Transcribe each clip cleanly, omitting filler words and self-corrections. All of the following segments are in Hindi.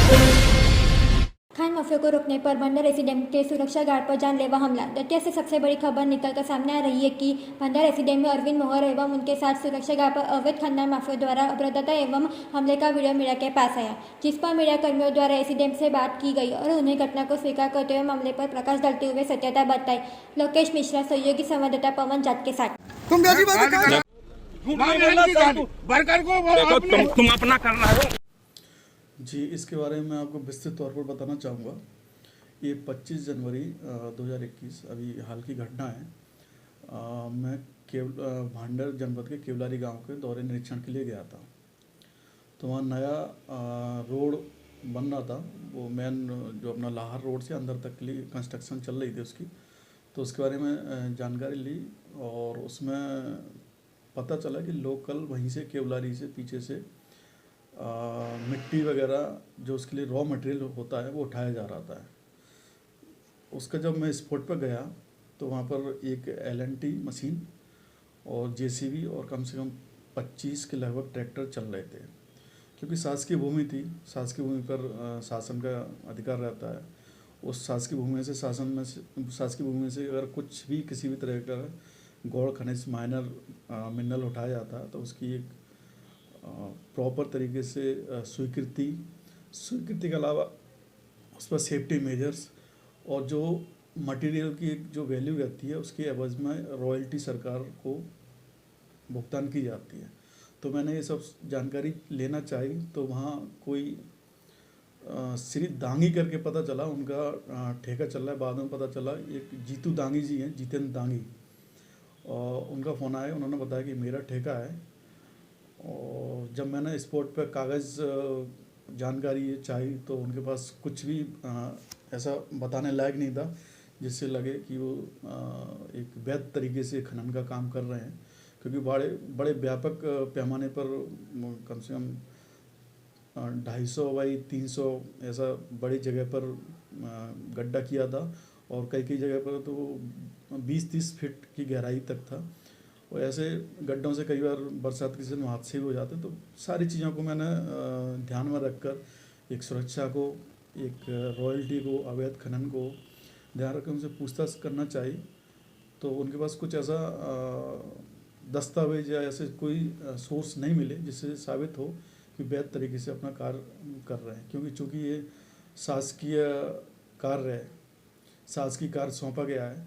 खान माफिया को रोकने पर भंडार रेसिडेंट के सुरक्षा गार्ड पर जानलेवा हमला। दतिया से सबसे बड़ी खबर निकलकर सामने आ रही है कि भंडार रेसिडेंट में अरविंद मोहर एवं उनके साथ सुरक्षा गार्ड पर अवैध खानदान माफिया द्वारा अपराधता एवं हमले का वीडियो मीडिया के पास आया, जिस पर मीडिया कर्मियों द्वारा रेसिडेंट से बात की गई और उन्हें घटना को स्वीकार करते हुए मामले पर प्रकाश डालते हुए सत्यता बताई। लोकेश मिश्रा, सहयोगी संवाददाता पवन जाट के साथ। तुम अपना करना है जी। इसके बारे में आपको विस्तृत तौर पर बताना चाहूँगा। ये 25 जनवरी 2021 अभी हाल की घटना है। मैं भांडर जनपद के केवलारी गांव के दौरे निरीक्षण के लिए गया था। तो वहाँ नया रोड बन रहा था, वो मेन जो अपना लाहौर रोड से अंदर तक के लिए कंस्ट्रक्शन चल रही थी उसकी। तो उसके बारे में जानकारी ली और उसमें पता चला कि लोकल वहीं से केवलारी से पीछे से मिट्टी वगैरह जो उसके लिए रॉ मटेरियल होता है वो उठाया जा रहा था। उसका जब मैं स्पॉट पर गया तो वहाँ पर एक LNT मशीन और JCB और कम से कम 25 के लगभग ट्रैक्टर चल रहे थे। क्योंकि शासकीय भूमि थी, शासकीय भूमि पर शासन का अधिकार रहता है। उस शासकीय भूमि से शासकीय भूमि से अगर कुछ भी किसी भी तरह का गौड़ खनिज माइनर मिनरल उठाया जाता है तो उसकी एक प्रॉपर तरीके से स्वीकृति के अलावा उस पर सेफ्टी मेजर्स और जो मटेरियल की जो वैल्यू रहती है उसके एवज में रॉयल्टी सरकार को भुगतान की जाती है। तो मैंने ये सब जानकारी लेना चाहिए तो वहाँ कोई श्री दांगी करके पता चला, उनका ठेका चल रहा है। बाद में पता चला एक जीतू दांगी जी हैं, जितेंद्र दांगी, और उनका फ़ोन आया, उन्होंने बताया कि मेरा ठेका है। और जब मैंने स्पॉट पर कागज़ जानकारी चाहिए तो उनके पास कुछ भी ऐसा बताने लायक नहीं था जिससे लगे कि वो एक वैध तरीके से खनन का काम कर रहे हैं। क्योंकि बड़े व्यापक पैमाने पर कम से कम 250 बाई 300 ऐसा बड़ी जगह पर गड्ढा किया था और कई जगह पर तो 20-30 फीट की गहराई तक था। और ऐसे गड्ढों से कई बार बरसात के सीजन में हादसे भी हो जाते। तो सारी चीज़ों को मैंने ध्यान में रखकर एक सुरक्षा को, एक रॉयल्टी को, अवैध खनन को ध्यान रखकर उनसे पूछताछ करना चाहिए। तो उनके पास कुछ ऐसा दस्तावेज या ऐसे कोई सोर्स नहीं मिले जिससे साबित हो कि वैध तरीके से अपना कार्य कर रहे हैं। क्योंकि चूँकि ये शासकीय कार्य है, शासकीय कार्य सौंपा गया है,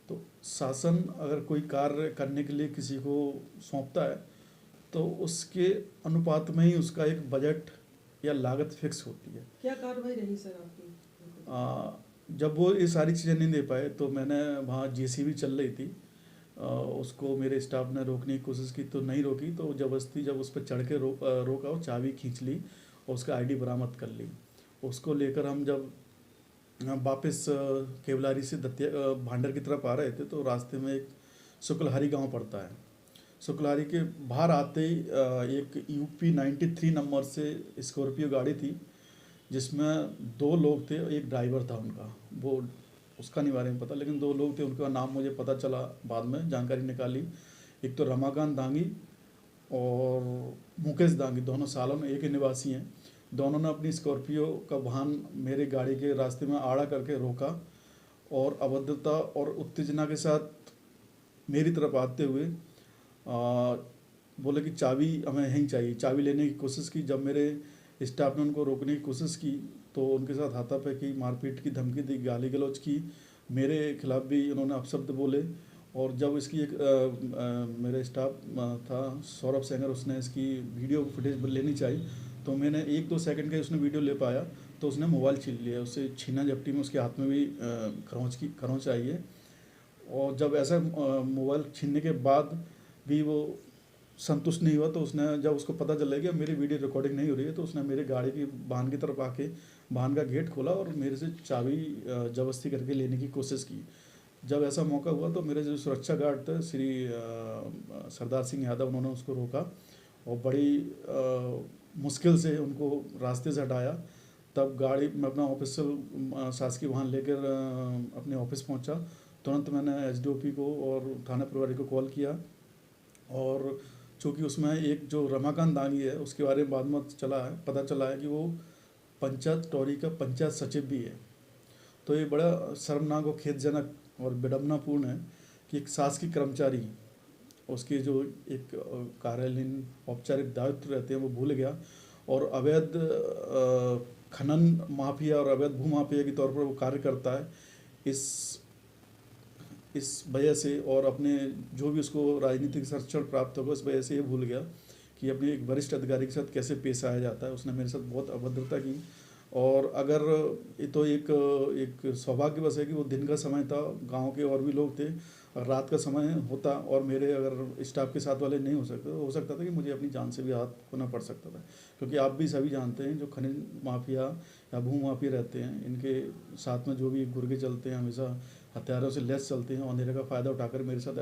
तो शासन अगर कोई कार्य करने के लिए किसी को सौंपता है तो उसके अनुपात में ही उसका एक बजट या लागत फिक्स होती है। क्या कार्रवाई रही सर आपकी? जब वो ये सारी चीज़ें नहीं दे पाए तो मैंने वहाँ JCB चल रही थी, उसको मेरे स्टाफ ने रोकने की कोशिश की तो नहीं रोकी। तो ज़बरदस्ती जब उस पर चढ़ के रोका और चाबी खींच ली और उसका ID बरामद कर ली। उसको लेकर हम जब वापस केवलारी से दतिया भांडर की तरफ आ रहे थे तो रास्ते में एक शुक्लहरी गांव पड़ता है। शुक्लहरी के बाहर आते ही एक UP 93 नंबर से स्कॉर्पियो गाड़ी थी जिसमें 2 लोग थे, एक ड्राइवर था उनका, वो उसका नहीं बारे में पता, लेकिन 2 लोग थे। उनका नाम मुझे पता चला, बाद में जानकारी निकाली। एक तो रमाकांत दांगी और मुकेश दांगी, दोनों सालों में एक ही निवासी हैं। दोनों ने अपनी स्कॉर्पियो का वाहन मेरे गाड़ी के रास्ते में आड़ा करके रोका और अभद्रता और उत्तेजना के साथ मेरी तरफ आते हुए बोले कि चाबी हमें यहीं चाहिए। चाबी लेने की कोशिश की। जब मेरे स्टाफ ने उनको रोकने की कोशिश की तो उनके साथ हाथापाई, मारपीट की धमकी दी, गाली गलौज की, मेरे खिलाफ भी उन्होंने अपशब्द बोले। और जब इसकी एक मेरे स्टाफ था सौरभ सेंगर, उसने इसकी वीडियो फुटेज लेनी चाहिए तो मैंने 1-2 सेकंड के उसने वीडियो ले पाया तो उसने मोबाइल छीन लिया। उससे छीना झपटी में उसके हाथ में भी खरोंच आई है। और जब ऐसा मोबाइल छीनने के बाद भी वो संतुष्ट नहीं हुआ तो उसने, जब उसको पता चला कि मेरी वीडियो रिकॉर्डिंग नहीं हो रही है, तो उसने मेरे गाड़ी की वाहन की तरफ आके वाहन का गेट खोला और मेरे से चाबी जबरदस्ती करके लेने की कोशिश की। जब ऐसा मौका हुआ तो मेरे जो सुरक्षा गार्ड थे श्री सरदार सिंह यादव, उन्होंने उसको रोका और बड़ी मुश्किल से उनको रास्ते से हटाया। तब गाड़ी में अपना ऑफिशियल शासकीय वाहन लेकर अपने ऑफिस पहुंचा। तुरंत मैंने SDOP को और थाना प्रभारी को कॉल किया। और चूँकि उसमें एक जो रमाकांत दांगी है उसके बारे में बाद में पता चला है कि वो पंचायत टोरी का पंचायत सचिव भी है। तो ये बड़ा शर्मनाक और खेदजनक और विडम्बनापूर्ण है कि एक शासकीय कर्मचारी उसके जो एक कार्यालयीन औपचारिक दायित्व रहते हैं वो भूल गया और अवैध खनन माफिया और अवैध भू माफिया के तौर पर वो कार्य करता है। इस वजह से और अपने जो भी उसको राजनीतिक संरक्षण प्राप्त होगा उस वजह से ये भूल गया कि अपने एक वरिष्ठ अधिकारी के साथ कैसे पेश आया जाता है। उसने मेरे साथ बहुत अभद्रता की और अगर ये तो एक सौभाग्यवश है कि वो दिन का समय था, गांव के और भी लोग थे, और रात का समय होता और मेरे अगर स्टाफ के साथ वाले नहीं हो सकता था कि मुझे अपनी जान से भी हाथ खोना पड़ सकता था। क्योंकि आप भी सभी जानते हैं जो खनिज माफिया या भू माफिया रहते हैं, इनके साथ में जो भी गुर्गे चलते हैं हमेशा हथियारों से लैस चलते हैं। अंधेरे का फ़ायदा उठाकर मेरे साथ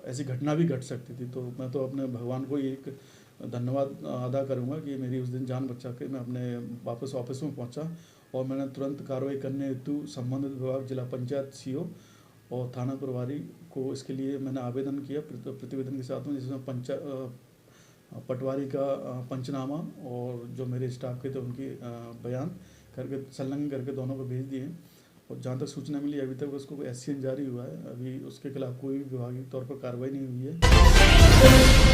ऐसी घटना भी घट सकती थी। तो मैं तो अपने भगवान को ही एक धन्यवाद अदा करूंगा कि मेरी उस दिन जान बचा के मैं अपने वापस ऑफिस में पहुंचा और मैंने तुरंत कार्रवाई करने हेतु संबंधित विभाग, जिला पंचायत सीओ और थाना प्रभारी को इसके लिए मैंने आवेदन किया प्रतिवेदन के साथ में, जिसमें पटवारी का पंचनामा और जो मेरे स्टाफ के थे उनके बयान करके संलग्न करके दोनों को भेज दिए। और जहाँ तक सूचना मिली अभी तक उसको SCN जारी हुआ है, अभी उसके खिलाफ कोई भी विभागीय तौर पर कार्रवाई नहीं हुई है।